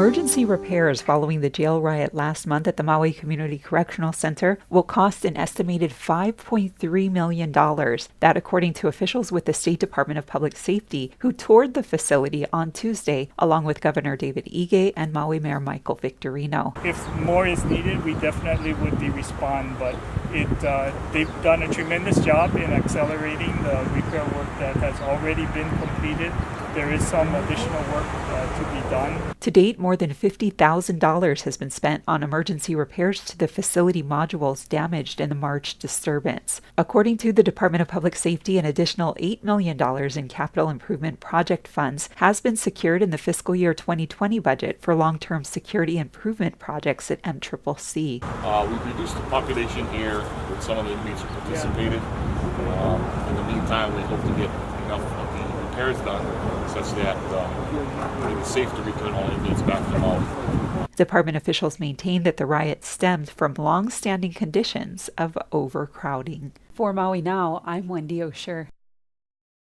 Emergency repairs following the jail riot last month at the Maui Community Correctional Center will cost an estimated $5.3 million. That according to officials with the State Department of Public Safety, who toured the facility on Tuesday, along with Governor David Ige and Maui Mayor Michael Victorino. If more is needed, we definitely would respond, but they've done a tremendous job in accelerating the repair work that has already been completed. There is some additional work to be done. To date, more than $50,000 has been spent on emergency repairs to the facility modules damaged in the March disturbance. According to the Department of Public Safety, an additional $8 million in capital improvement project funds has been secured in the fiscal year 2020 budget for long-term security improvement projects at MCCC. We've reduced the population here with some of the inmates who participated. In the meantime, we hope to get enough of the repairs done such that it is safe to return all inmates back to Maui. Department officials maintain that the riot stemmed from long-standing conditions of overcrowding. For Maui Now, I'm Wendy Osher.